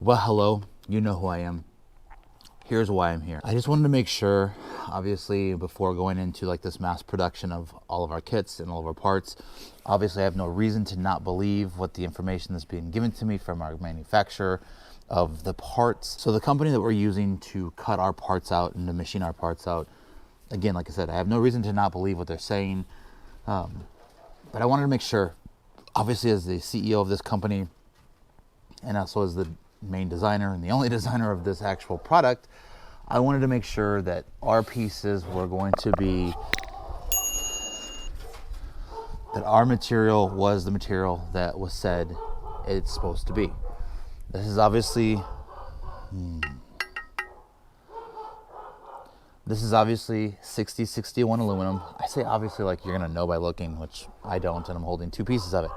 Well, hello, you know who I am. Here's why I'm here. I just wanted to make sure, obviously, before going into like this mass production of all of our kits and all of our parts, obviously I have no reason to not believe what the information that's being given to me from our manufacturer of the parts. So the company that we're using to cut our parts out and to machine our parts out, again, like I said, I have no reason to not believe what they're saying. But I wanted to make sure, obviously as the CEO of this company, and also as the main designer and the only designer of this actual product, I wanted to make sure that our pieces were going to be, that our material was the material that was said it's supposed to be. This is obviously, this is obviously 6061 aluminum. I say obviously like you're gonna know by looking, which I don't, and I'm holding two pieces of it.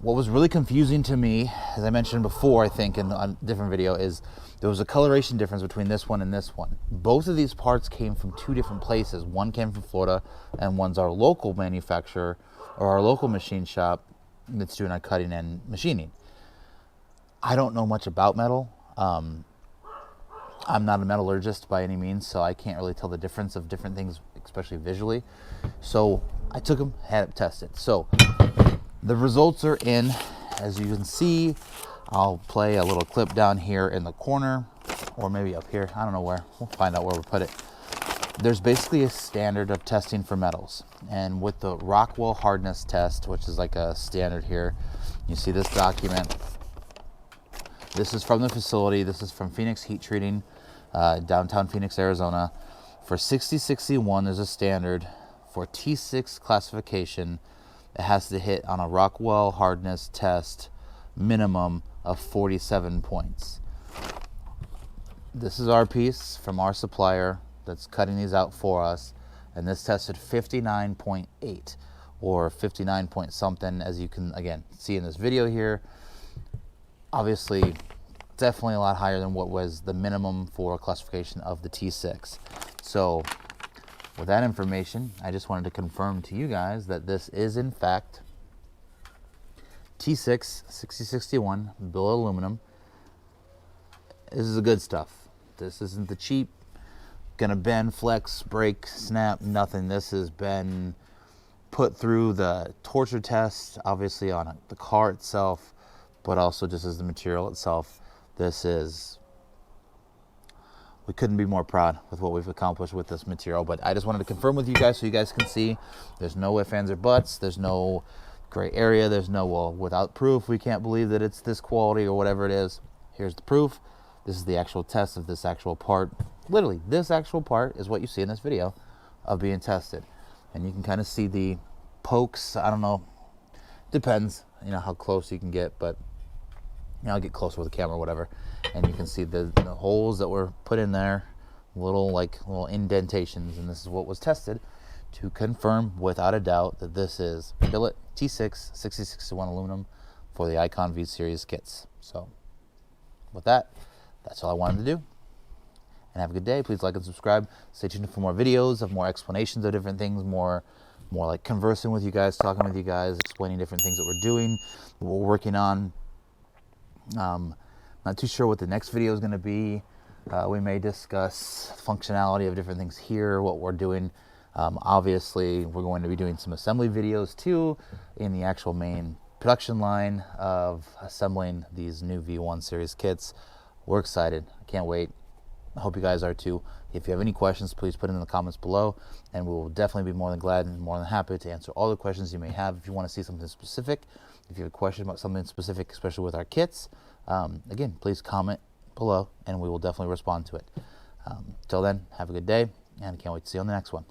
What was really confusing to me, as I mentioned before, I think in a different video, is there was a coloration difference between this one and this one. Both of these parts came from two different places. One came from Florida, and one's our local manufacturer, or our local machine shop that's doing our cutting and machining. I don't know much about metal. I'm not a metallurgist by any means, so I can't really tell the difference of different things, especially visually. So I took them, had it tested. So the results are in, as you can see. I'll play a little clip down here in the corner, or maybe up here, I don't know where, we'll find out where we put it. There's basically a standard of testing for metals, and with the Rockwell hardness test, which is like a standard here, you see this document. This is from the facility, this is from Phoenix Heat Treating, downtown Phoenix, Arizona. For 6061, there's a standard for T6 classification. It has to hit on a Rockwell hardness test minimum of 47 points. This is our piece from our supplier that's cutting these out for us, and this tested 59.8 or 59 point something, as you can again see in this video here. Obviously definitely a lot higher than what was the minimum for classification of the T6. So with that information, I just wanted to confirm to you guys that this is in fact T6 6061 billet aluminum. This is the good stuff. This isn't the cheap, gonna bend, flex, break, snap, nothing. This has been put through the torture test, obviously on the car itself, but also just as the material itself. This is, we couldn't be more proud with what we've accomplished with this material. But I just wanted to confirm with you guys so you guys can see there's no ifs, ands, or buts. There's no gray area. There's no, well, without proof, we can't believe that it's this quality or whatever it is. Here's the proof. This is the actual test of this actual part. Literally, this actual part is what you see in this video of being tested. And you can kind of see the pokes. I don't know. Depends, you know, how close you can get, but you know, I'll get closer with the camera or whatever, and you can see the holes that were put in there, little indentations, and this is what was tested to confirm without a doubt that this is billet T6 6061 aluminum for the Eikon V Series kits. So with that, that's all I wanted to do. And have a good day. Please like and subscribe. Stay tuned for more videos of more explanations of different things, more like conversing with you guys, talking with you guys, explaining different things that we're doing, what we're working on. Not too sure what the next video is going to be. We may discuss functionality of different things here, what we're doing. Obviously, we're going to be doing some assembly videos too in the actual main production line of assembling these new V1 series kits. We're excited. I can't wait. I hope you guys are too. If you have any questions, please put it in the comments below, and we will definitely be more than glad and more than happy to answer all the questions you may have. If you want to see something specific, if you have a question about something specific, especially with our kits, again, please comment below, and we will definitely respond to it. Till then, have a good day, and I can't wait to see you on the next one.